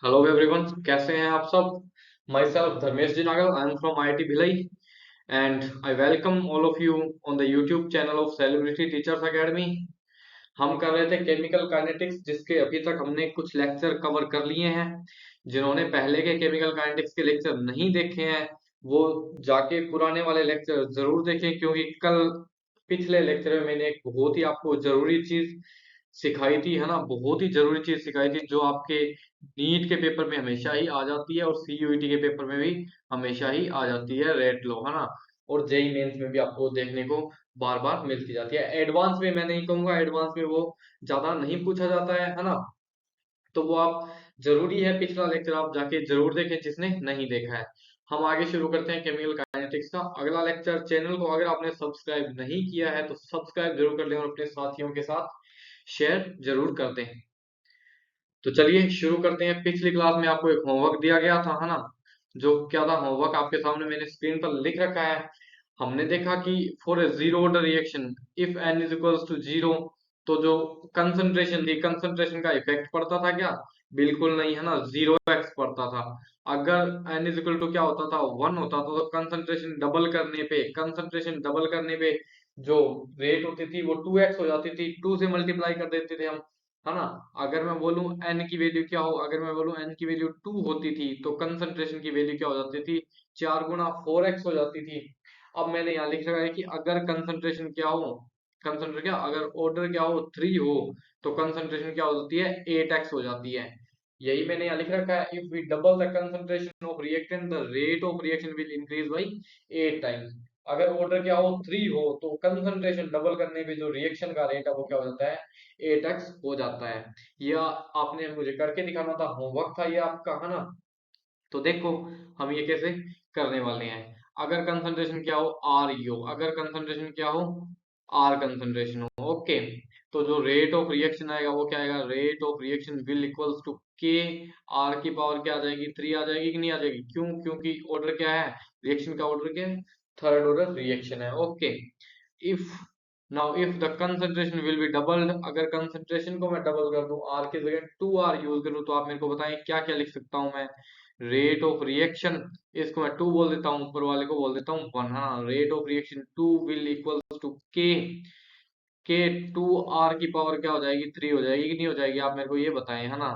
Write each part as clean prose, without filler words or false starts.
Hello everyone, कैसे हैं आप सब। Myself Dharmesh ji Nagal, I am from IIT Bhilai and I welcome all of you on the YouTube channel of celebrity teachers academy. हम कर रहे थे केमिकल काइनेटिक्स, जिसके अभी तक हमने कुछ लेक्चर कवर कर लिए हैं। जिन्होंने पहले के केमिकल काइनेटिक्स के लेक्चर नहीं देखे हैं वो जाके पुराने वाले लेक्चर जरूर देखें, क्योंकि कल पिछले लेक्चर में मैंने एक बहुत ही आपको जरूरी चीज सिखाई थी, है ना। बहुत ही जरूरी चीज सिखाई थी जो आपके नीट के पेपर में हमेशा ही आ जाती है और सीयूईटी के पेपर में भी हमेशा ही आ जाती है, रेट लो, है ना। और जेई मेंस में भी आपको देखने को बार बार मिलती जाती है। एडवांस में मैं नहीं कहूंगा, एडवांस में वो ज्यादा नहीं पूछा जाता है ना। तो वो आप जरूरी है, पिछला लेक्चर आप जाके जरूर देखें जिसने नहीं देखा है। हम आगे शुरू करते हैं केमिकल काइनेटिक्स का अगला लेक्चर। चैनल को अगर आपने सब्सक्राइब नहीं किया है तो सब्सक्राइब जरूर कर लें और अपने साथियों के साथ शेयर जरूर कर दें। तो चलिए शुरू करते हैं। पिछली क्लास में आपको एक होमवर्क दिया गया था, है ना। जो क्या था होमवर्क, आपके सामने मैंने स्क्रीन पर लिख रखा है। हमने देखा कि for a zero order reaction if n is equals to zero, तो जो कंसंट्रेशन थी, कंसंट्रेशन का इफेक्ट पड़ता था क्या? बिल्कुल नहीं, है ना। जीरो एक्स पड़ता था। अगर n इज इक्वल टू क्या होता था, वन होता था, तो कंसंट्रेशन डबल करने पे जो रेट होती थी वो टू एक्स हो जाती थी। टू से मल्टीप्लाई कर देते थे हम, है ना। अगर मैं बोलूं n की वैल्यू क्या हो, अगर मैं बोलूं n की वैल्यू टू होती थी तो कंसंट्रेशन की वैल्यू क्या हो जाती थी, चार गुना फोर एक्स हो जाती थी। अब मैंने यहाँ लिख रखा है कि अगर कंसंट्रेशन क्या हो, कंसंट्रेशन क्या, अगर ऑर्डर क्या हो थ्री हो, तो कंसंट्रेशन क्या हो जाती है, एट एक्स हो जाती है। यही मैंने यहाँ लिख रखा है, if we double the concentration of reactant the rate of reaction will increase by eight times. अगर ऑर्डर क्या हो थ्री हो तो कंसंट्रेशन डबल करने पे जो रिएक्शन का रेट है वो क्या हो जाता है, एट एक्स हो जाता है। यह आपने मुझे करके दिखाना था, होमवर्क था ये आपका, है ना। तो देखो हम ये कैसे करने वाले हैं। अगर कंसंट्रेशन क्या हो, आर ई हो, अगर कंसंट्रेशन क्या हो, आर कंसंट्रेशन हो, ओके। तो जो रेट ऑफ रिएक्शन आएगा वो क्या आएगा, rate of reaction will equals to K R की पावर क्या आ जाएगी, थ्री आ जाएगी कि नहीं आ जाएगी। क्यों? क्योंकि ऑर्डर क्या है, रिएक्शन का ऑर्डर क्या है, थर्ड ऑर्डर रिएक्शन है, okay. If now if the concentration will be doubled, अगर कंसंट्रेशन को मैं डबल कर दूं, आर की जगह टू आर यूज करूं, तो आप मेरे को बताएं क्या क्या लिख सकता हूं मैं। रेट ऑफ रिएक्शन, इसको मैं टू बोल देता हूँ, ऊपर वाले को बोल देता हूँ वन। हाँ, rate of reaction two will equal to K two R की पावर क्या हो जाएगी, थ्री हो जाएगी कि नहीं हो जाएगी, आप मेरे को ये बताएं, है ना।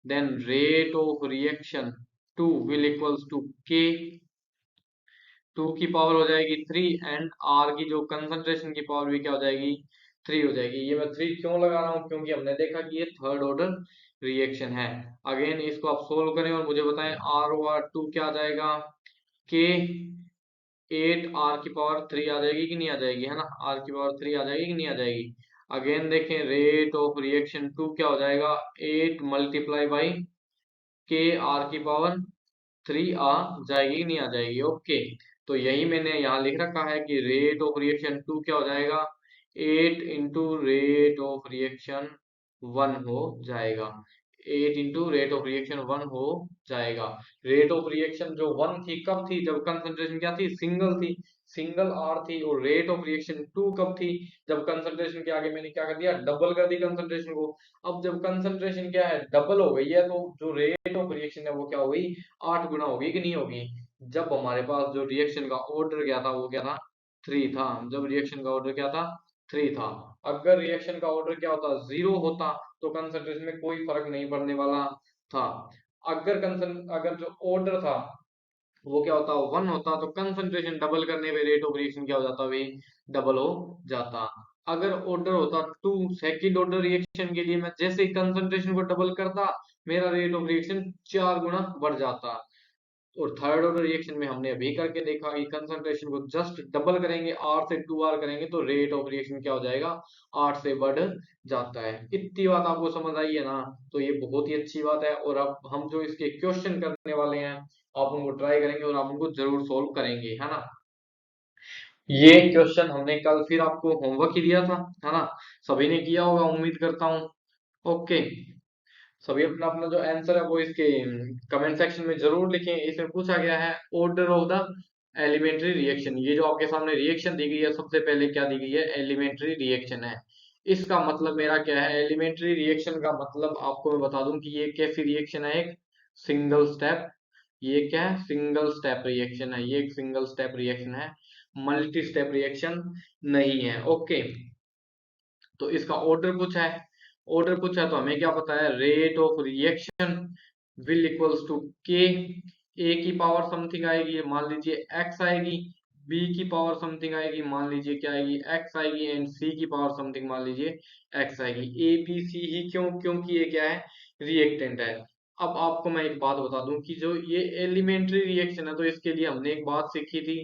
Then rate of reaction two will equals to K two की पावर हो जाएगी थ्री, एंड आर की जो कंसंट्रेशन की पावर भी क्या हो जाएगी, थ्री हो जाएगी। ये मैं थ्री क्यों लगा रहा हूँ, क्योंकि हमने देखा कि ये थर्ड ऑर्डर रिएक्शन है। अगेन इसको आप सोल्व करें और मुझे बताएं आर ओवर टू क्या आ जाएगा, के एट आर की पावर थ्री आ जाएगी कि नहीं आ जाएगी, है ना। आर की पावर थ्री आ जाएगी कि नहीं आ जाएगी। अगेन देखें रेट ऑफ रिएक्शन टू क्या हो जाएगा, एट मल्टीप्लाई बाई के आर की पावर थ्री आ जाएगी कि नहीं आ जाएगी, ओके। तो यही मैंने यहाँ लिख रखा है कि रेट ऑफ रिएक्शन टू क्या हो जाएगा, eight into rate of reaction one हो जाएगा। Eight into rate of reaction one हो जाएगा। रेट ऑफ रिएक्शन जो वन थी कब थी, जब कंसंट्रेशन क्या थी, सिंगल थी, सिंगल आर थी। और रेट ऑफ रिएक्शन टू कब थी, जब कंसंट्रेशन के आगे मैंने क्या कर दिया, डबल कर दी कंसंट्रेशन को। अब जब कंसंट्रेशन क्या है, डबल हो गई है, तो जो रेट ऑफ रिएक्शन है वो क्या हो गई, आठ गुना होगी कि नहीं होगी। जब हमारे पास जो रिएक्शन का ऑर्डर क्या था वो क्या था, थ्री था। जब रिएक्शन का ऑर्डर क्या था, थ्री था। अगर रिएक्शन का ऑर्डर क्या होता, जीरो होता, तो कंसंट्रेशन में कोई फर्क नहीं पड़ने वाला था। अगर जो ऑर्डर था वो क्या होता, वन होता, तो कंसंट्रेशन डबल करने पे रेट ऑफ रिएक्शन क्या हो जाता, भाई डबल हो जाता। अगर ऑर्डर होता टू, सेकंड ऑर्डर रिएक्शन के लिए मैं जैसे ही कंसंट्रेशन को डबल करता, मेरा रेट ऑफ रिएक्शन चार गुना बढ़ जाता। और थर्ड ऑर्डर रिएक्शन में हमने अभी करके देखा कि कंसंट्रेशन को जस्ट डबल करेंगे, आर से टू आर करेंगे, तो रेट ऑफ रिएक्शन क्या हो जाएगा, आठ से बढ़ जाता है। इतनी बात आपको समझ आई है ना, तो ये बहुत ही अच्छी बात है। और अब हम जो इसके क्वेश्चन करने वाले हैं, आप उनको ट्राई करेंगे और आप उनको जरूर सोल्व करेंगे, है ना। ये क्वेश्चन हमने कल फिर आपको होमवर्क ही दिया था, है ना। सभी ने किया होगा उम्मीद करता हूँ, ओके। सभी अपना अपना जो आंसर है वो इसके कमेंट सेक्शन में जरूर लिखें। इसमें पूछा गया है order of the elementary reaction. ये जो आपके सामने रिएक्शन दी गई है, सबसे पहले क्या दी गई है, एलिमेंट्री रिएक्शन है। इसका मतलब मेरा क्या है, एलिमेंट्री रिएक्शन का मतलब आपको मैं बता दूं कि ये कैसी रिएक्शन है, एक सिंगल स्टेप, ये क्या है, सिंगल स्टेप रिएक्शन है, ये एक सिंगल स्टेप रिएक्शन है, मल्टी स्टेप रिएक्शन नहीं है। ओके, तो इसका ऑर्डर पूछा है, ऑर्डर पूछा है तो हमें क्या पता है, rate of reaction will equals to K, A की पावर समथिंग आएगी, मान लीजिए एक्स आएगी, बी की पावर समथिंग आएगी, मान लीजिए क्या आएगी, एक्स आएगी, एंड सी की पावर समथिंग मान लीजिए एक्स आएगी। ए बी सी ही क्यों, क्योंकि ये क्या है, रिएक्टेंट है। अब आपको मैं एक बात बता दूं कि जो ये एलिमेंट्री रिएक्शन है, तो इसके लिए हमने एक बात सीखी थी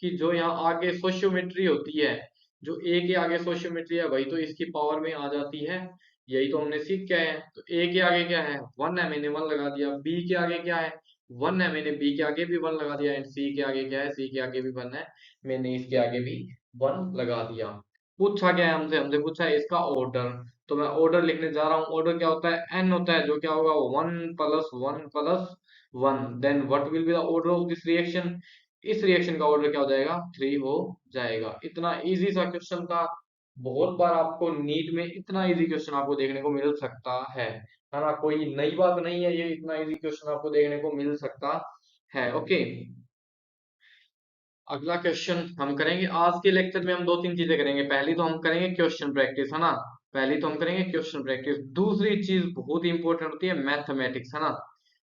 कि जो यहाँ आगे सोशियोमेट्री होती है, जो ए के आगे सोशियोमेट्री है वही तो इसकी पावर में आ जाती है, यही तो हमने सीख के आए हैं। तो ए के आगे क्या है, वन है, मैंने वन लगा दिया, बी के आगे क्या है, वन है, मैंने बी के आगे भी वन लगा दिया, एंड सी के आगे क्या है, सी के आगे भी वन है, मैंने इसके आगे भी वन लगा दिया। पूछा क्या है हमसे, हमसे पूछा है इसका ऑर्डर, तो मैं ऑर्डर लिखने जा रहा हूँ। ऑर्डर क्या होता है, एन होता है, जो क्या होगा, one plus one plus one, then what will be the order of this reaction, इस रिएक्शन का ऑर्डर क्या हो जाएगा, थ्री हो जाएगा। इतना इजी सा क्वेश्चन था, बहुत बार आपको नीट में इतना इजी क्वेश्चन आपको देखने को मिल सकता है ना, कोई नई बात नहीं है, ये इतना इजी क्वेश्चन आपको देखने को मिल सकता है। ओके, अगला क्वेश्चन हम करेंगे, आज के लेक्चर में हम दो तीन चीजें करेंगे। पहली तो हम करेंगे क्वेश्चन प्रैक्टिस, है ना, पहली तो हम करेंगे क्वेश्चन प्रैक्टिस। दूसरी चीज बहुत ही इंपॉर्टेंट होती है मैथमेटिक्स, है ना,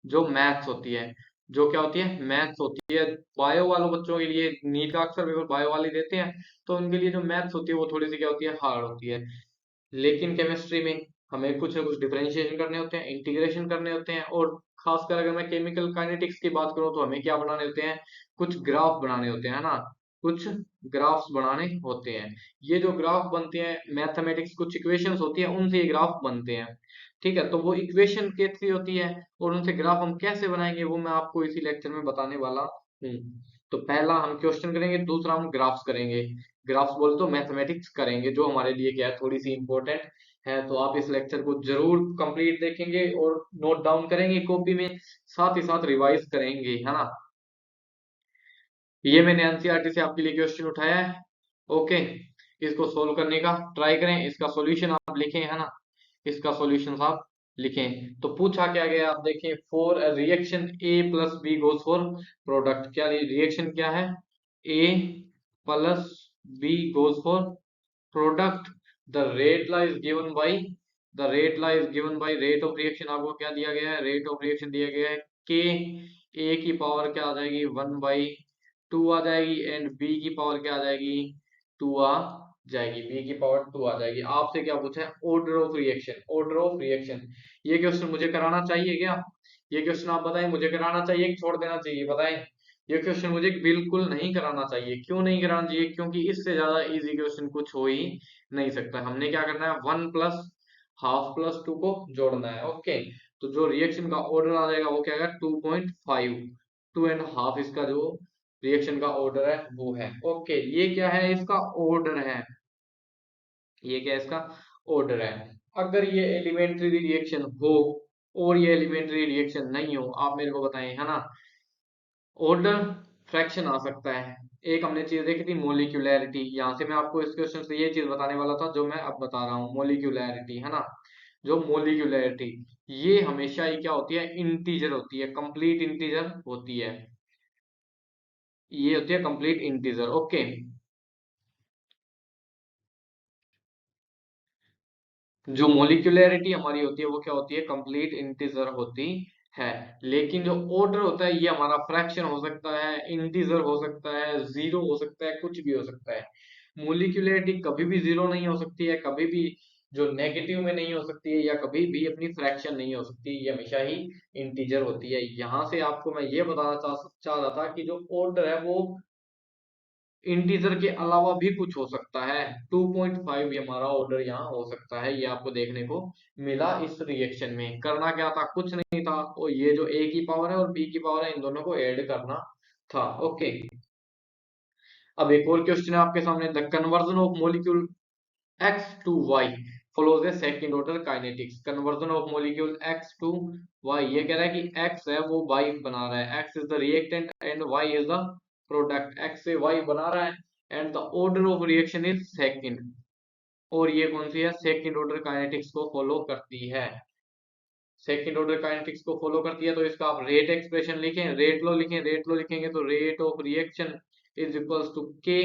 जो मैथ्स होती है, जो क्या होती है, मैथ्स होती है। बायो वालों बच्चों के लिए नीट का अक्सर पेपर बायो वाले देते हैं, तो उनके लिए जो मैथ्स होती है वो थोड़ी सी क्या होती है, हार्ड होती है। लेकिन केमिस्ट्री में हमें कुछ ना कुछ डिफरेंशिएशन करने होते हैं, इंटीग्रेशन करने होते हैं, और खासकर अगर मैं केमिकल काइनेटिक्स की बात करूं तो हमें क्या बनाने होते हैं, कुछ ग्राफ बनाने होते हैं, है ना, कुछ ग्राफ्स बनाने होते हैं। ये जो ग्राफ बनते हैं, मैथमेटिक्स कुछ इक्वेशंस होती है, उनसे ये ग्राफ बनते हैं। ठीक है, तो वो इक्वेशन कैसी होती है और उनसे ग्राफ हम कैसे बनाएंगे, वो मैं आपको इसी लेक्चर में बताने वाला हूँ। तो पहला हम क्वेश्चन करेंगे, दूसरा हम ग्राफ्स करेंगे। ग्राफ्स बोल तो मैथमेटिक्स करेंगे, जो हमारे लिए क्या है, थोड़ी सी इंपॉर्टेंट है। तो आप इस लेक्चर को जरूर कंप्लीट देखेंगे और नोट डाउन करेंगे कॉपी में, साथ ही साथ रिवाइज करेंगे, है ना। ये मैंने एनसीईआरटी से आपके लिए क्वेश्चन उठाया है। ओके, इसको सोल्व करने का ट्राई करें, इसका सॉल्यूशन आप लिखें, है ना, इसका सॉल्यूशन आप लिखें। तो पूछा क्या गया, आप देखें, for reaction A plus B goes for product, क्या रिएक्शन क्या है, A plus B goes for product, the rate law is given by, the rate law is given by, rate of reaction आपको क्या दिया गया है, रेट ऑफ रिएक्शन दिया गया है के, ए की पावर क्या आ जाएगी, वन बाई टू आ जाएगी, एंड बी की पावर क्या आ जाएगी, टू आ जाएगी, बी की पावर टू आ जाएगी। आपसे क्या पूछा है, order of reaction, order of reaction. ये क्वेश्चन मुझे कराना चाहिए क्या, ये क्वेश्चन आप बताएं, मुझे कराना चाहिए कि छोड़ देना चाहिए, बताएं। ये क्वेश्चन मुझे बिल्कुल नहीं कराना चाहिए। क्यों नहीं कराना चाहिए, क्योंकि इससे ज्यादा इजी क्वेश्चन कुछ हो ही नहीं सकता। हमने क्या करना है, one plus half plus two को जोड़ना है। ओके, तो जो रिएक्शन का ऑर्डर आ जाएगा वो क्या है, 2.5, टू एंड हाफ इसका जो रिएक्शन का ऑर्डर है वो है। ओके, ये क्या है, इसका ऑर्डर है, ये क्या है, इसका ऑर्डर है। अगर ये एलिमेंट्री रिएक्शन हो और ये एलिमेंट्री रिएक्शन नहीं हो, आप मेरे को बताएं, है ना, ऑर्डर फ्रैक्शन आ सकता है। एक हमने चीज देखी थी मोलिक्यूलैरिटी, यहाँ से मैं आपको इस क्वेश्चन से ये चीज बताने वाला था जो मैं अब बता रहा हूँ, मोलिक्यूलैरिटी, है ना, जो मोलिक्यूलैरिटी, ये हमेशा ही क्या होती है, इंटीजर होती है, कंप्लीट इंटीजर होती है, ये होती है कंप्लीट इंटीजर। ओके, जो मोलिक्यूलैरिटी हमारी होती है वो क्या होती है, कंप्लीट इंटीजर होती है। लेकिन जो ऑर्डर होता है ये हमारा फ्रैक्शन हो सकता है, इंटीजर हो सकता है, जीरो हो सकता है, कुछ भी हो सकता है। मोलिक्यूलैरिटी कभी भी जीरो नहीं हो सकती है, कभी भी जो नेगेटिव में नहीं हो सकती है, या कभी भी अपनी फ्रैक्शन नहीं हो सकती, ये हमेशा ही इंटीजर होती है। यहाँ से आपको मैं ये बताना चाह रहा था कि जो ऑर्डर है वो इंटीजर के अलावा भी कुछ हो सकता है। 2.5 ये हमारा ऑर्डर यहाँ हो सकता है, ये आपको देखने को मिला इस रिएक्शन में। करना क्या था, कुछ नहीं था, और ये जो ए की पावर है और बी की पावर है, इन दोनों को ऐड करना था। ओके, अब एक और क्वेश्चन है आपके सामने, the conversion of molecule X to Y follows a second order kinetics, conversion of molecule x to y, ये कह रहा है कि x है वो y बना रहा है, x is the reactant and y is the product, x से y बना रहा है, and the order of reaction is second, और ये कौन सी है, सेकंड ऑर्डर काइनेटिक्स को फॉलो करती है। सेकंड ऑर्डर काइनेटिक्स को फॉलो करती है, तो इसका आप रेट एक्सप्रेशन लिखें, रेट लो लिखें, रेट लो लिखेंगे तो rate of reaction is equals to K,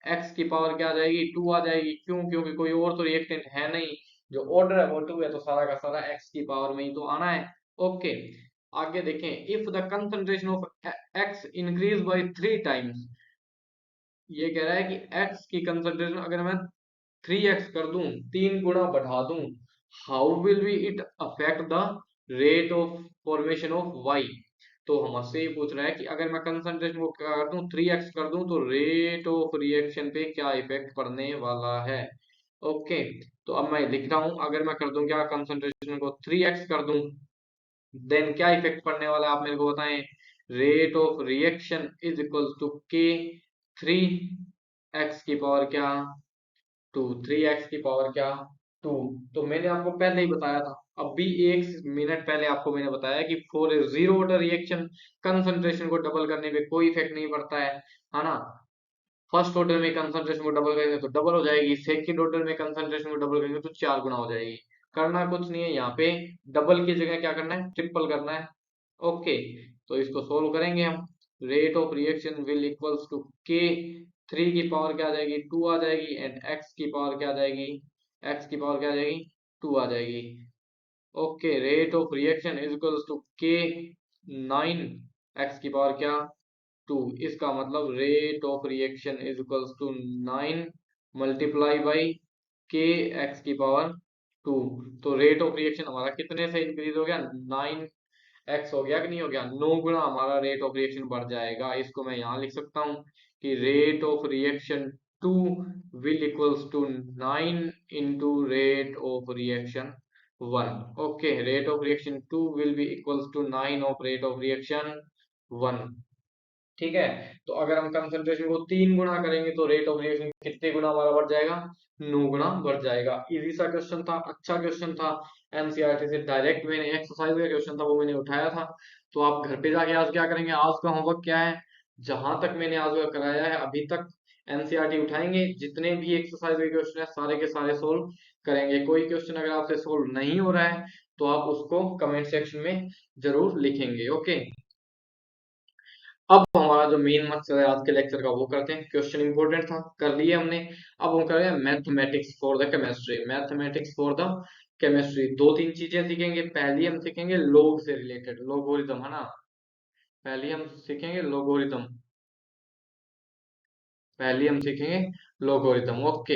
X की पावर क्या आ जाएगी, 2 आ जाएगी। क्यों? क्योंकि कोई और तो रिएक्टेंट है नहीं, जो ऑर्डर है वो 2 है, तो सारा का सारा एक्स की पावर में ही तो आना है। ओके, आगे देखें, if the concentration of x increase by 3 times, ये कह रहा है कि एक्स की कंसंट्रेशन अगर मैं 3x कर दूं, 3 गुना बढ़ा दूं, how will be it affect the rate of formation of y। तो हमसे ये पूछ रहा है कि अगर मैं कंसंट्रेशन को क्या कर दूं, 3x कर दूं, तो रेट ऑफ रिएक्शन पे क्या इफेक्ट पड़ने वाला है। ओके, तो अब मैं लिख रहा हूं, अगर मैं कर दूं क्या, कंसंट्रेशन को 3x कर दूं, देन क्या इफेक्ट पड़ने वाला है आप मेरे को बताएं। Rate of reaction is equal to K 3x की पावर क्या, 2, 3x की पावर क्या, 2। तो मैंने आपको पहले ही बताया था, अभी 1 मिनट पहले आपको मैंने बताया कि for a zero order reaction concentration को डबल करने पे कोई इफेक्ट नहीं पड़ता है ना। फर्स्ट ऑर्डर में कंसंट्रेशन को डबल करेंगे तो डबल हो जाएगी, सेकंड ऑर्डर में कंसंट्रेशन को डबल करेंगे तो 4 गुना हो जाएगी। करना कुछ नहीं है, यहाँ पे डबल की जगह क्या करना है, ट्रिपल करना है। ओके, तो इसको सोल्व करेंगे हम। Rate of reaction will equals to K, 3 की पावर क्या आ जाएगी, 2 आ जाएगी, एंड एक्स की पावर क्या आ जाएगी, एक्स की पावर क्या आ जाएगी, 2 आ जाएगी। Okay, rate of reaction is equals to K 9, X की पावर क्या, 2। इसका मतलब rate of reaction is equals to 9 multiply by K X की पावर 2। तो रेट ऑफ रिएक्शन हमारा कितने से इंक्रीज हो गया, 9 एक्स हो गया कि नहीं हो गया, 9 गुना हमारा रेट ऑफ रिएक्शन बढ़ जाएगा। इसको मैं यहाँ लिख सकता हूँ कि rate of reaction 2 will equals to 9 into rate of reaction 1। Okay, rate of reaction 2 will be equals to 9 of rate of reaction 1। ठीक है, तो अगर हम कंसंट्रेशन को 3 गुना करेंगे तो रेट ऑफ रिएक्शन कितने गुना हमारा बढ़ जाएगा, 9 गुना बढ़ जाएगा। इजी सा क्वेश्चन था, अच्छा क्वेश्चन था, एनसीईआरटी से डायरेक्ट मैंने एक्सरसाइज का क्वेश्चन था वो मैंने उठाया था। तो आप घर पे जाके आज क्या करेंगे, आज का होमवर्क क्या है, जहां तक मैंने आज का कराया है अभी तक एनसीईआरटी उठाएंगे, जितने भी एक्सरसाइज के क्वेश्चन है सारे के सारे सोल्व करेंगे। कोई क्वेश्चन अगर आपसे सोल्व नहीं हो रहा है तो आप उसको कमेंट सेक्शन में जरूर लिखेंगे। ओके, अब हमारा जो मेन मकसद है आज के लेक्चर का वो करते हैं। क्वेश्चन इंपॉर्टेंट था, कर लिए हमने। अब हम कर रहे हैं mathematics for the chemistry. Mathematics for the chemistry 2-3 चीजें सीखेंगे। पहली हम सीखेंगे लोग से रिलेटेड, लोगोरिथम है ना, पहली हम सीखेंगे लोगोरिथम, पहली हम सीखेंगे लोगोरिथम। ओके,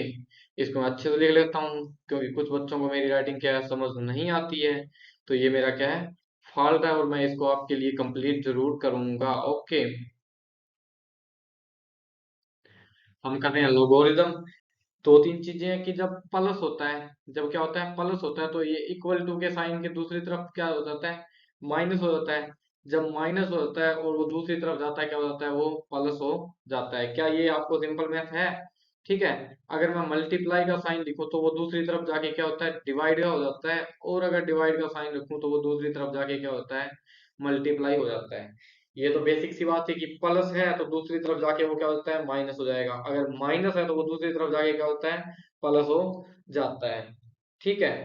इसको मैं अच्छे से लिख लेता हूँ क्योंकि कुछ बच्चों को मेरी राइटिंग क्या है समझ नहीं आती है, तो ये मेरा क्या है, फॉल्ट है, और मैं इसको आपके लिए कंप्लीट जरूर करूंगा। ओके, हम करते हैं लोगोरिथम। 2-3 चीजें हैं कि जब प्लस होता है, जब क्या होता है, प्लस होता है, तो ये इक्वल टू के साइन के दूसरी तरफ क्या हो जाता है, माइनस हो जाता है। जब माइनस हो जाता है और वो दूसरी तरफ जाता है, क्या हो जाता है, वो प्लस हो जाता है। क्या ये आपको सिंपल मैथ है? ठीक है, अगर मैं मल्टीप्लाई का साइन लिखूं तो वो दूसरी तरफ जाके क्या होता है, डिवाइड का हो जाता है, और अगर डिवाइड का साइन लिखूं तो वो दूसरी तरफ जाके क्या होता है, मल्टीप्लाई हो जाता है। ये तो बेसिक सी बात है कि प्लस है तो दूसरी तरफ जाके वो क्या होता है, माइनस हो जाएगा, अगर माइनस है तो वो दूसरी तरफ जाके क्या होता है, प्लस हो जाता है। ठीक है,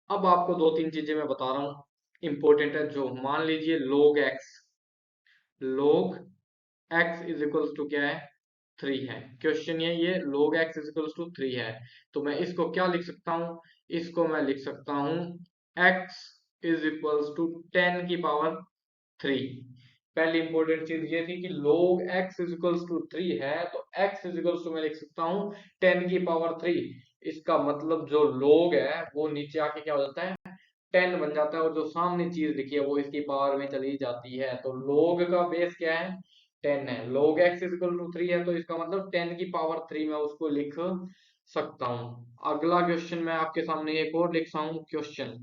अब आपको 2-3 चीजें मैं बता रहा हूँ, इंपॉर्टेंट है। जो मान लीजिए log x, log x is equals to क्या है, 3 है। क्वेश्चन ये log x is equals to 3 है, तो मैं इसको क्या लिख सकता हूँ, इसको मैं लिख सकता हूँ x इज इक्वल्स टू 10 की पावर 3। पहली इंपॉर्टेंट चीज ये थी कि log x is equals to 3 है, तो x इज इक्वल्स टू मैं लिख सकता हूँ 10 की पावर 3। इसका मतलब जो log है वो नीचे आके क्या हो जाता है, 10 बन जाता है, और जो सामने चीज लिखी है वो इसकी पावर में चली जाती है। तो log का बेस क्या है, 10 है। log x is equal to 3 है, तो इसका मतलब 10 की पावर 3 मैं उसको लिख सकता हूँ। अगला क्वेश्चन मैं आपके सामने एक और लिख रहा हूँ क्वेश्चन।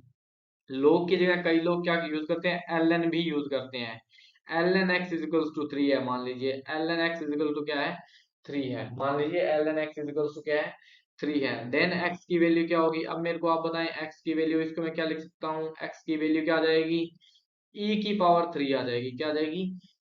लोग की जगह कई लोग क्या यूज करते हैं, एल भी यूज करते हैं। L N X is equals to 3 है, मान लीजिए L N X is equal to क्या है, 3 है। मान लीजिए L N X is equals to क्या है, 3 है। देन एक्स की वैल्यू क्या होगी, अब मेरे को आप बताएं एक्स की वैल्यू, इसको मैं क्या लिख सकता हूँ, एक्स की वैल्यू क्या आ जाएगी, ई की पावर 3 आ जाएगी। क्या आ जाएगी,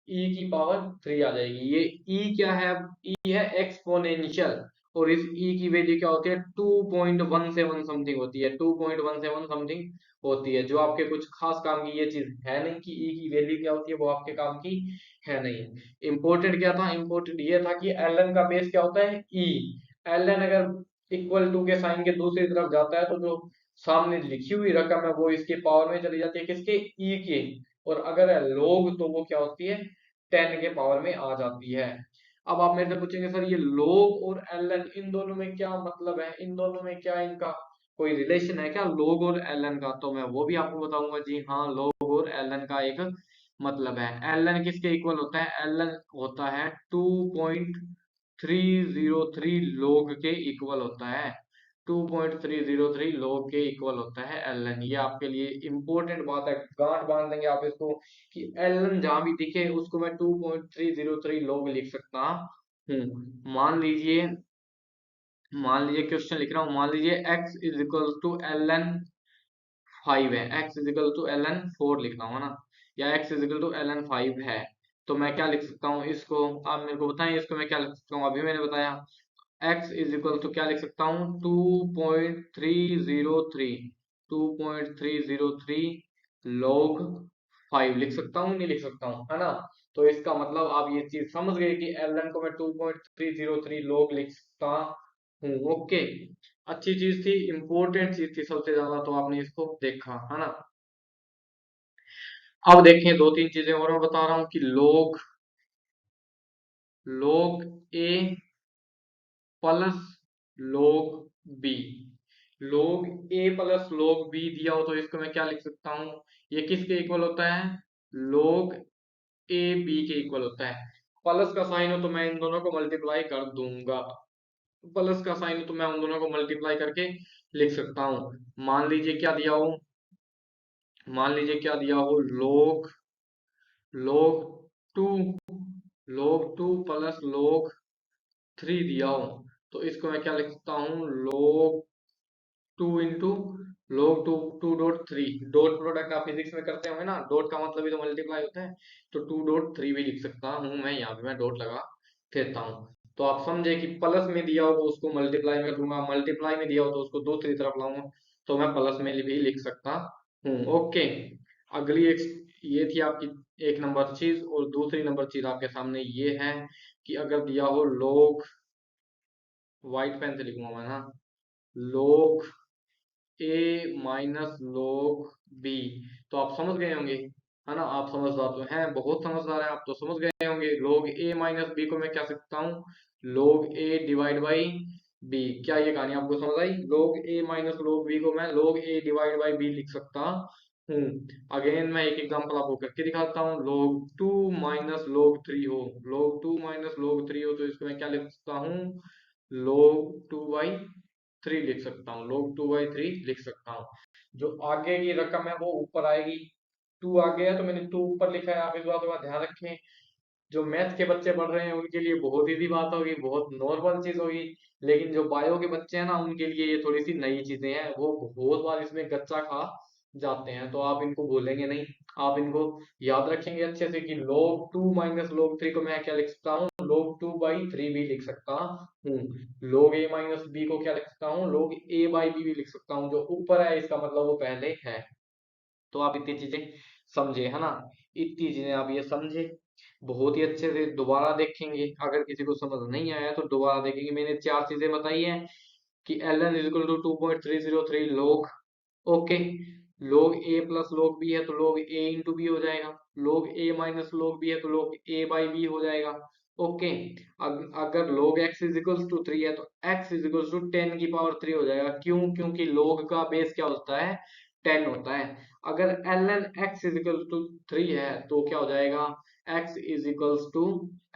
ई की पावर 3 आ जाएगी। ये ई क्या है, ई है एक्सपोनेंशियल, और इस ई की वैल्यू क्या होती है 2.17 समथिंग होती है, 2.17 समथिंग होती है, जो आपके कुछ खास काम की ये चीज है नहीं कि ई की वैल्यू क्या होती है, वो आपके काम की है नहीं। इंपॉर्टेंट क्या था, इंपॉर्टेंट ये था कि एल एन का बेस क्या होता है ई। एल एन अगर इक्वल टू के साइन के दूसरी तरफ जाता है तो जो सामने लिखी हुई रकम है वो इसके पावर में चली जाती है, किसके, ई के। और अगर है लोग तो वो क्या होती है 10 के पावर में आ जाती है। अब आप मेरे से पूछेंगे सर ये लोग और एल एन इन दोनों में क्या मतलब है, इन दोनों में क्या इनका कोई रिलेशन है क्या, लोग और एल एन का? तो मैं वो भी आपको बताऊंगा जी हाँ, लोग और एल एन का एक मतलब है। एल एन किसके इक्वल होता है, एल एन होता है 2.303 लोग के इक्वल होता है, 2.303 लोग के इक्वल होता है एल एन। ये आपके लिए इंपॉर्टेंट बात है, गांठ बांध देंगे आप इसको कि एल एन जहां भी दिखे उसको मैं 2.303 लोग लिख सकता हूँ। मान लीजिए क्वेश्चन लिख रहा हूँ, मान लीजिए x is equal to L N 5 है, x is equal to L N 4 लिख रहा हूँ ना, या x is equal to L N 5 है, तो मैं क्या लिख सकता हूँ इसको, आप मेरे को बताएं इसको मैं क्या लिख सकता हूँ, अभी मैंने बताया x इज इक्वल टू क्या लिख सकता हूँ 2.303, 2.303 log 5 लिख सकता हूँ, नहीं लिख सकता हूँ, है ना। तो इसका मतलब आप ये चीज समझ गए कि एल एन को मैं 2.303 log लिख सकता हूँ। ओके, अच्छी चीज थी, इंपॉर्टेंट चीज थी सबसे ज्यादा, तो आपने इसको देखा है ना। अब देखें दो तीन चीजें और मैं बता रहा हूँ कि लोग लोग ए प्लस लोग बी, लोग ए प्लस लोग बी दिया हो तो इसको मैं क्या लिख सकता हूँ, ये किसके इक्वल होता है, लोग ए बी के इक्वल होता है। प्लस का साइन हो तो मैं इन दोनों को मल्टीप्लाई कर दूंगा, प्लस का साइन हो तो मैं उन दोनों को मल्टीप्लाई करके लिख सकता हूँ। मान लीजिए क्या दिया हो, मान लीजिए क्या दिया हो, लोग लोग टू, लोग टू प्लस लोग थ्री दिया हो, तो इसको मैं क्या लिख सकता हूँ, log two into log two, two dot three, dot product आप फिजिक्स में करते होंगे ना, डॉट का मतलब ही तो मल्टीप्लाई होता है, तो टू डॉट थ्री भी लिख सकता हूँ मैं, यहाँ पे मैं डॉट लगा देता हूँ। तो आप समझे कि प्लस में दिया हो तो उसको मल्टीप्लाई में लूंगा, मल्टीप्लाई में दिया हो तो उसको दूसरी तरफ लाऊंगा, तो मैं प्लस में भी लिख सकता हूँ। ओके, अगली एक ये थी आपकी एक नंबर चीज, और दूसरी नंबर चीज आपके सामने ये है कि अगर दिया हो लोग, व्हाइट पेन से लिखूंगा मैं ना, लोग ए माइनस लोग बी, तो आप समझ गए होंगे, है ना, आप समझदार तो हैं, बहुत समझदार हैं आप, तो समझ गए होंगे लोग ए माइनस बी को मैं क्या सकता हूँ, लोग ए डिवाइड बाई बी। क्या ये कहानी आपको समझ आई, लोग ए माइनस लोग बी को मैं लोग ए डिवाइड बाई बी लिख सकता हूँ। अगेन मैं एक एग्जांपल आपको करके दिखाता हूँ, लोग टू माइनस लोग थ्री हो, लोग टू माइनस लोग थ्री हो तो इसको मैं क्या लिख सकता हूँ, लोग टू बाई थ्री लिख सकता हूँ, लोग टू बाई थ्री लिख सकता हूँ। जो आगे की रकम है वो ऊपर आएगी, टू आगे है तो मैंने टू ऊपर लिखा है, आप इस बात का ध्यान रखें। जो मैथ के बच्चे पढ़ रहे हैं उनके लिए बहुत इजी बात होगी, बहुत नॉर्मल चीज होगी, लेकिन जो बायो के बच्चे हैं ना उनके लिए ये थोड़ी सी नई चीजें हैं, वो बहुत बार इसमें कच्चा खा जाते हैं, तो आप इनको भूलेंगे नहीं, आप इनको याद रखेंगे अच्छे से कि लोग टू माइनस लोग थ्री को मैं क्या लिख सकता हूँ, लोग टू बाई थ्री भी लिख सकता हूँ। लोग ए माइनस बी को क्या लिख सकता हूँ, लोग ए बाई बी भी लिख सकता हूँ, जो ऊपर है इसका मतलब वो पहले है। तो आप इतनी चीजें समझे, है ना, इतनी चीजें आप ये समझे, बहुत ही अच्छे से दोबारा देखेंगे, अगर किसी को समझ नहीं आया तो दोबारा देखेंगे। मैंने चार चीजें बताई हैं कि L N is equal to 2.303 log, okay, लोग ए प्लस लोग बी है तो लोग ए इंटू बी हो जाएगा, लोग ए माइनस लोग बी है तो लोग ए बाई बी हो जाएगा। ओके, अगर log x is equal to three है तो x इज इक्वल टू 10 की पावर थ्री हो जाएगा, क्यों, क्योंकि लोग का बेस क्या होता है 10 होता है। अगर L N X is equal to three है तो क्या हो जाएगा, x is equal to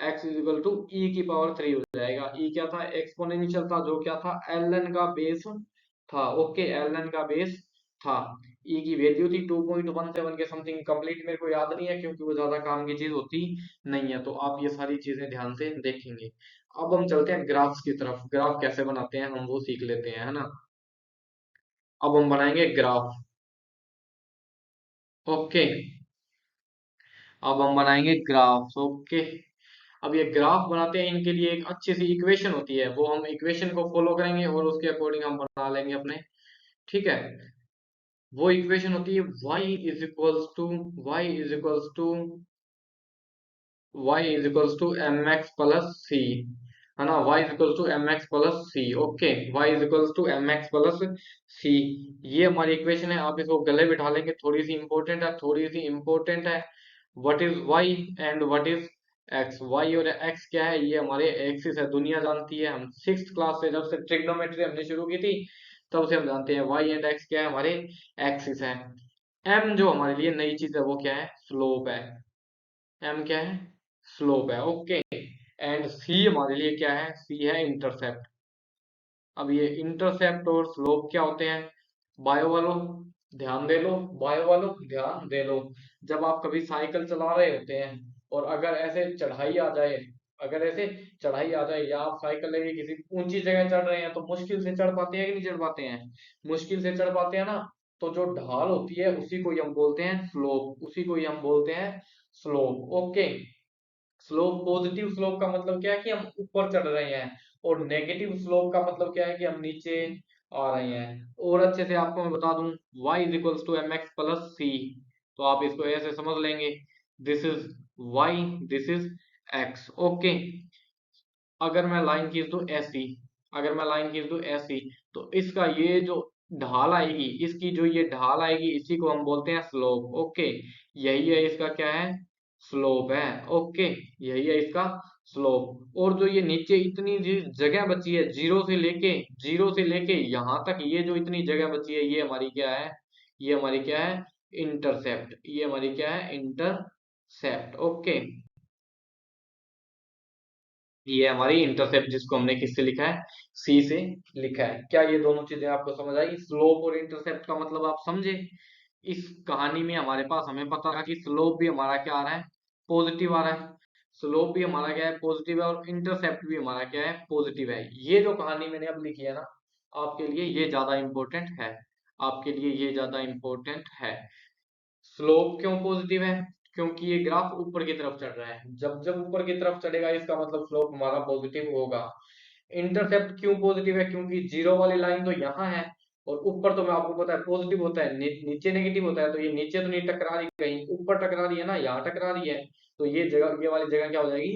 x is equal to E की पावर थ्री हो जाएगा। ई क्या था, एक्सपोनेंशियल था, जो क्या था एल एन का बेस था, ओके, एल एन का बेस था। ई की वैल्यू थी 2.17 के समथिंग, कंप्लीट मेरे को याद नहीं है क्योंकि वो ज्यादा काम की चीज होती नहीं है, तो आप ये सारी चीजें ध्यान से देखेंगे। अब हम चलते हैं ग्राफ्स की तरफ, ग्राफ कैसे बनाते हैं हम वो सीख लेते हैं, है ना। अब हम बनाएंगे ग्राफ, ओके, अब हम बनाएंगे ग्राफ, ओके। अब ये ग्राफ बनाते हैं, इनके लिए एक अच्छी सी इक्वेशन होती है, वो हम इक्वेशन को फॉलो करेंगे और उसके अकॉर्डिंग हम बना लेंगे अपने। ठीक है, वो इक्वेशन होती है y is equals to M X plus C, है ना, y is equals to M X plus C. Okay, y is equals to M X plus C, ये हमारी इक्वेशन है। आप इसको गले बिठा लेंगे, थोड़ी सी इंपॉर्टेंट है, थोड़ी सी इंपॉर्टेंट है। What is y and what is x, y और x क्या है, ये हमारे एक्सिस है, दुनिया जानती है। हम 6th क्लास से, जब से ट्रिग्नोमेट्री हमने शुरू की थी, तब से हम जानते हैं y एंड x क्या है, हमारे एक्सिस है। m जो हमारे लिए नई चीज है, वो क्या है, स्लोप है। m क्या है, स्लोप है। ओके, एंड c हमारे लिए क्या है, c है इंटरसेप्ट। अब ये इंटरसेप्ट और स्लोप क्या होते हैं, बायो वालों ध्यान दे लो, बायो वालों ध्यान दे लो। जब आप कभी साइकिल चला रहे होते हैं और अगर ऐसे चढ़ाई आ जाए, अगर ऐसे चढ़ाई आ जाए, या आप साइकिल लेके किसी ऊंची जगह चढ़ रहे हैं, तो मुश्किल से चढ़ पाते हैं कि नहीं चढ़ पाते हैं, मुश्किल से चढ़ पाते हैं ना। तो जो ढाल होती है उसी को ही हम बोलते हैं स्लोप, उसी को ही हम बोलते हैं slope. Okay, slope, positive slope का मतलब क्या है कि हम ऊपर चढ़ रहे हैं, और नेगेटिव स्लोप का मतलब क्या है कि हम नीचे आ रहे हैं। और अच्छे से आपको मैं बता दूं, y is equals to M X plus C, तो आप इसको ऐसे समझ लेंगे, this is y, this is x। Okay, अगर मैं लाइन खींच दूं ऐसी, अगर मैं लाइन खींच दूं ऐसी, तो इसका ये जो ढाल आएगी, इसकी जो ये ढाल आएगी, इसी को हम बोलते हैं स्लोप। ओके, यही है इसका क्या है, स्लोप है। ओके, यही है इसका स्लोप। और जो ये नीचे इतनी जगह बची है, जीरो से लेके यहाँ तक, ये जो इतनी जगह बची है, ये हमारी क्या है, ये हमारी क्या है, इंटरसेप्ट, ये हमारी क्या है, इंटरसेप्ट। ओके, ये हमारी इंटरसेप्ट, जिसको हमने किससे लिखा है, सी से लिखा है। क्या ये दोनों चीजें आपको समझ आई, स्लोप और इंटरसेप्ट का मतलब आप समझे। इस कहानी में हमारे पास, हमें पता है कि स्लोप भी हमारा क्या आ रहा है, पॉजिटिव आ रहा है। स्लोप भी हमारा क्या है, पॉजिटिव है, और इंटरसेप्ट भी हमारा क्या है, पॉजिटिव है। ये जो कहानी मैंने अब लिखी है ना, आपके लिए ये ज्यादा इंपॉर्टेंट है, आपके लिए ये ज्यादा इंपॉर्टेंट है। स्लोप क्यों पॉजिटिव है, क्योंकि ये ग्राफ ऊपर की तरफ चढ़ रहा है, जब जब ऊपर की तरफ चढ़ेगा, इसका मतलब स्लोप हमारा पॉजिटिव होगा। इंटरसेप्ट क्यों पॉजिटिव है, क्योंकि जीरो वाली लाइन तो यहाँ है, और ऊपर तो मैं आपको पता है पॉजिटिव होता है, नीचे नेगेटिव होता है। तो ये नीचे तो नहीं टकरा रही, कहीं ऊपर टकरा रही है ना, यहाँ टकरा रही है, तो ये जगह, ये वाली जगह क्या हो जाएगी,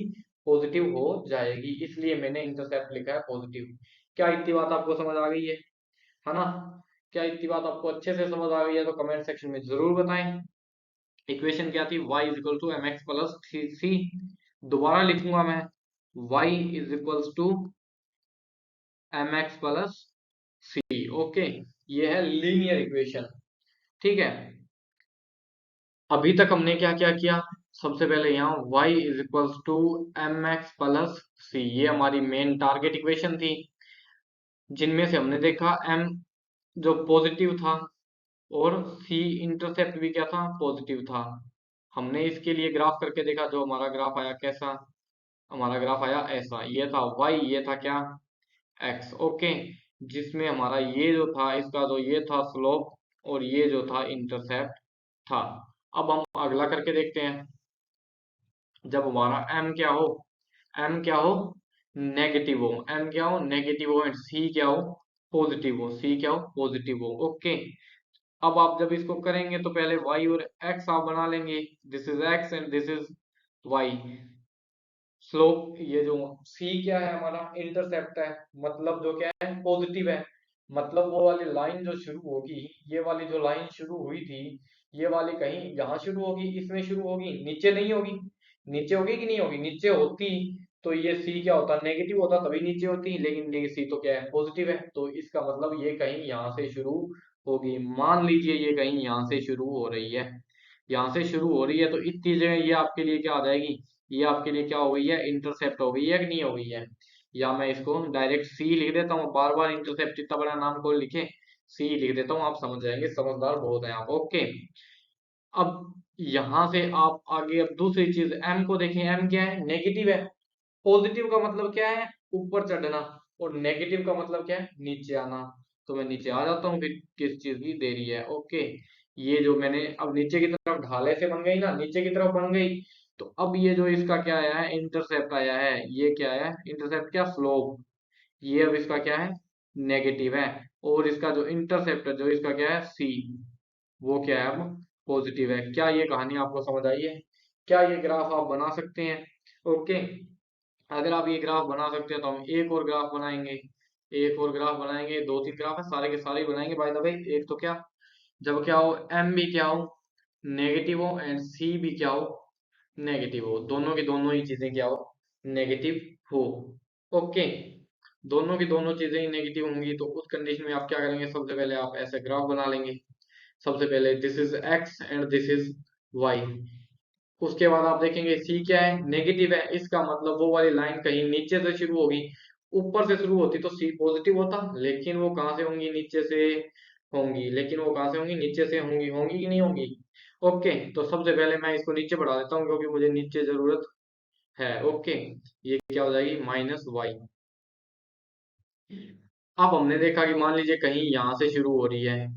पॉजिटिव हो जाएगी, इसलिए मैंने इंटरसेप्ट लिखा है पॉजिटिव। क्या इतनी बात आपको समझ आ गई है ना, क्या इतनी बात आपको अच्छे से समझ आ गई है, तो कमेंट सेक्शन में जरूर बताएं। इक्वेशन क्या थी, y is equal to M X plus C, दोबारा लिखूंगा मैं, y is equals to M X plus C. Okay, ये है लीनियर इक्वेशन। ठीक है, अभी तक हमने क्या क्या किया, सबसे पहले यहाँ y is equals to M X plus C, ये हमारी मेन टारगेट इक्वेशन थी, जिनमें से हमने देखा m जो पॉजिटिव था, और c इंटरसेप्ट भी क्या था, पॉजिटिव था। हमने इसके लिए ग्राफ करके देखा, जो हमारा ग्राफ आया कैसा, हमारा ग्राफ आया ऐसा, ये था y, ये था क्या, x। ओके, जिसमें हमारा ये जो था, इसका जो ये था स्लोप, और ये जो था इंटरसेप्ट था। अब हम अगला करके देखते हैं, जब हमारा m क्या हो, m क्या हो, नेगेटिव हो, m क्या हो, नेगेटिव हो, एंड c क्या हो, पॉजिटिव हो, c क्या हो, पॉजिटिव हो। ओके, अब आप जब इसको करेंगे, तो पहले y और x आप बना लेंगे, this is x and this is y। Slope, ये जो c क्या है, हमारा इंटरसेप्ट है, मतलब जो क्या है, पॉजिटिव है। मतलब वो वाली लाइन जो शुरू होगी, ये वाली जो लाइन शुरू हुई थी, ये वाली कहीं यहाँ शुरू होगी, इसमें शुरू होगी, नीचे नहीं होगी। नीचे होगी कि नहीं होगी, नीचे होती तो ये c क्या होता, नेगेटिव होता, तभी नीचे होती, लेकिन ये c तो क्या है, पॉजिटिव है, तो इसका मतलब ये कहीं यहाँ से शुरू होगी। मान लीजिए ये कहीं यहाँ से शुरू हो रही है, यहाँ से शुरू हो रही है, तो इतनी जगह ये आपके लिए क्या आ जाएगी, ये आपके लिए क्या हो गई है, इंटरसेप्ट हो गई है कि नहीं हो गई है। या मैं इसको डायरेक्ट सी लिख देता हूँ, बार बार इंटरसेप्ट इतना बड़ा नाम को लिखे, सी लिख देता हूँ, आप समझ जाएंगे, समझदार बहुत है आप। ओके, अब यहां से आप आगे, अब दूसरी चीज एम को देखें, एम क्या है, नेगेटिव है। पॉजिटिव का मतलब क्या है, ऊपर चढ़ना, और नेगेटिव का मतलब क्या है, नीचे आना। तो मैं नीचे आ जाता हूँ, फिर किस चीज की देरी है। ओके, ये जो मैंने अब नीचे की तरफ ढाल ऐसे बन गई ना, नीचे की तरफ बन गई, तो अब ये जो इसका क्या आया है, इंटरसेप्ट आया है, ये क्या आया है, इंटरसेप्ट क्या, स्लोप, ये अब इसका क्या है, नेगेटिव है। और इसका जो इंटरसेप्ट है, जो इसका क्या है, सी, वो क्या है, अब पॉजिटिव है। क्या ये कहानी आपको समझ आई है? क्या ये ग्राफ आप बना सकते हैं? ओके, अगर आप ये ग्राफ बना सकते हैं तो हम एक और ग्राफ बनाएंगे, एक और ग्राफ बनाएंगे, दो तीन ग्राफ है, सारे के सारे ही बनाएंगे बाय द वे। एक तो क्या, जब क्या हो, एम भी क्या हो, नेगेटिव हो, एंड सी भी क्या हो, नेगेटिव हो, दोनों की दोनों ही चीजें क्या हो, नेगेटिव हो। ओके, दोनों की दोनों चीजें ही नेगेटिव होंगी, तो उस कंडीशन में आप क्या करेंगे, सबसे पहले आप ऐसे ग्राफ बना लेंगे। सबसे पहले this is X and this is Y. उसके बाद आप देखेंगे सी क्या है, नेगेटिव है, इसका मतलब वो वाली लाइन कहीं नीचे से शुरू होगी। ऊपर से शुरू होती तो सी पॉजिटिव होता, लेकिन वो कहाँ से होंगी, नीचे से होंगी। लेकिन वो कहाँ से होंगी, नीचे से होंगी, होंगी कि नहीं होंगी? ओके, तो सबसे पहले मैं इसको नीचे बढ़ा देता हूँ क्योंकि मुझे नीचे जरूरत है। ओके, ये क्या हो जाएगी, -y। अब हमने देखा कि मान लीजिए कहीं यहाँ से शुरू हो रही है,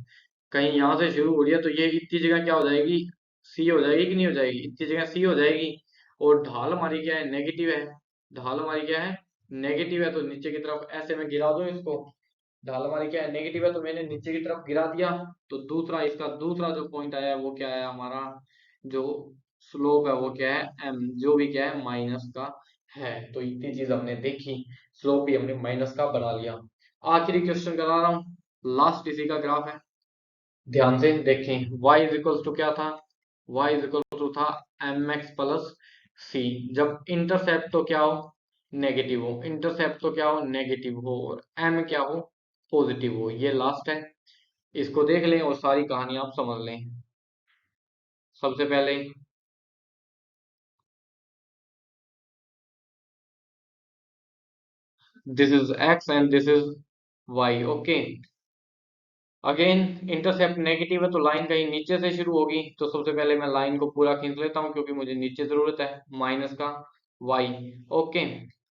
कहीं यहाँ से शुरू हो रही है, तो ये इतनी जगह क्या हो जाएगी, सी हो जाएगी कि नहीं हो जाएगी, इतनी जगह सी हो जाएगी। और ढाल हमारी क्या है, नेगेटिव है, ढाल हमारी क्या है, नेगेटिव है, तो नीचे की तरफ ऐसे मैं गिरा दूं इसको। ढाल हमारी क्या है, नेगेटिव है, तो मैंने नीचे की तरफ गिरा दिया। तो दूसरा, इसका दूसरा जो पॉइंट आया है वो क्या है हमारा, जो स्लोप है वो क्या है, एम, जो भी क्या है, माइनस का है। तो इतनी चीज हमने देखी, स्लोप भी हमने माइनस का बना लिया। आखिरी क्वेश्चन करा रहा हूँ, लास्ट इसी का ग्राफ है, ध्यान से देखें। y इज इक्वल टू क्या था, y इज इक्वल टू था एम एक्स प्लस सी। जब इंटरसेप्ट तो क्या हो, नेगेटिव हो, इंटरसेप्ट तो क्या हो, नेगेटिव हो, और m क्या हो, पॉजिटिव हो। ये लास्ट है, इसको देख लें और सारी कहानी आप समझ लें। सबसे पहले this is x and this is y। Okay, again intercept negative है तो लाइन कहीं नीचे से शुरू होगी, तो सबसे पहले मैं लाइन को पूरा खींच लेता हूँ क्योंकि मुझे नीचे जरूरत है, माइनस का y। ओके,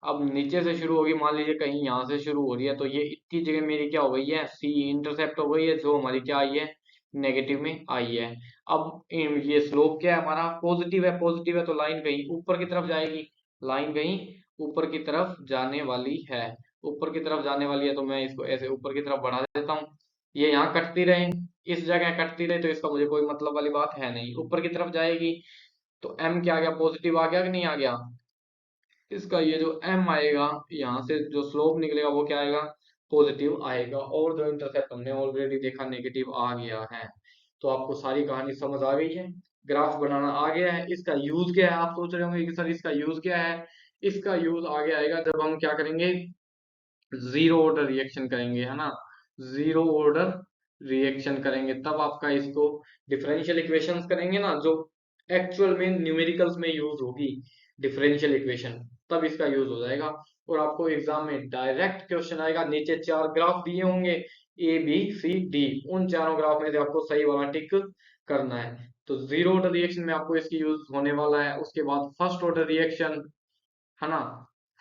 अब नीचे से शुरू होगी, मान लीजिए कहीं यहाँ से शुरू हो रही है, तो ये इतनी जगह मेरी क्या हो गई है, सी इंटरसेप्ट हो गई है, जो हमारी क्या आई है, नेगेटिव में आई है। अब ये स्लोप क्या है हमारा, पॉजिटिव है, पॉजिटिव है तो लाइन कहीं ऊपर की तरफ जाएगी, लाइन कहीं ऊपर की तरफ जाने वाली है, ऊपर की तरफ जाने वाली है, तो मैं इसको ऐसे ऊपर की तरफ बढ़ा देता हूँ। ये यहाँ कटती रहे, इस जगह कटती रहे, तो इसका मुझे कोई मतलब वाली बात है नहीं, ऊपर की तरफ जाएगी। तो m क्या आ गया, पॉजिटिव आ गया कि नहीं आ गया, इसका ये जो m आएगा, यहाँ से जो स्लोप निकलेगा वो क्या आएगा, पॉजिटिव आएगा। और जो इंटरसेप्ट हमने ऑलरेडी देखा, नेगेटिव आ गया है। तो आपको सारी कहानी समझ आ गई है, ग्राफ बनाना आ गया है। इसका यूज क्या है, आप सोच रहे होंगे कि सर इसका यूज क्या है। इसका यूज आगे आएगा जब हम क्या करेंगे, जीरो ऑर्डर रिएक्शन करेंगे, है ना, जीरो ऑर्डर रिएक्शन करेंगे, तब आपका इसको डिफरेंशियल इक्वेशंस करेंगे ना, जो एक्चुअल में न्यूमेरिकल्स में यूज होगी डिफरेंशियल इक्वेशन, तब इसका यूज हो जाएगा। और आपको एग्जाम में डायरेक्ट क्वेश्चन आएगा, नीचे चार ग्राफ दिए होंगे, ए बी सी डी, उन चारों ग्राफ में से आपको सही वाला टिक करना है। तो जीरो ऑर्डर रिएक्शन में आपको इसकी यूज होने वाला है। उसके बाद फर्स्ट ऑर्डर रिएक्शन, है ना,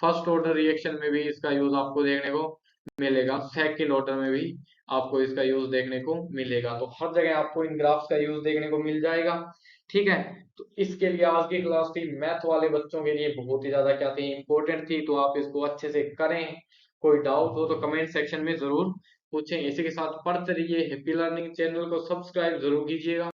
फर्स्ट ऑर्डर रिएक्शन में भी इसका यूज आपको देखने को मिलेगा, सेकंड ऑर्डर में भी आपको इसका यूज देखने को मिलेगा। तो हर जगह आपको इन ग्राफ्स का यूज देखने को मिल जाएगा। ठीक है, तो इसके लिए आज की क्लास थी मैथ वाले बच्चों के लिए बहुत ही ज्यादा क्या थी, इंपॉर्टेंट थी, तो आप इसको अच्छे से करें। कोई डाउट हो तो कमेंट सेक्शन में जरूर पूछें। इसी के साथ पढ़ते रहिए, हैप्पी लर्निंग चैनल को सब्सक्राइब जरूर कीजिएगा।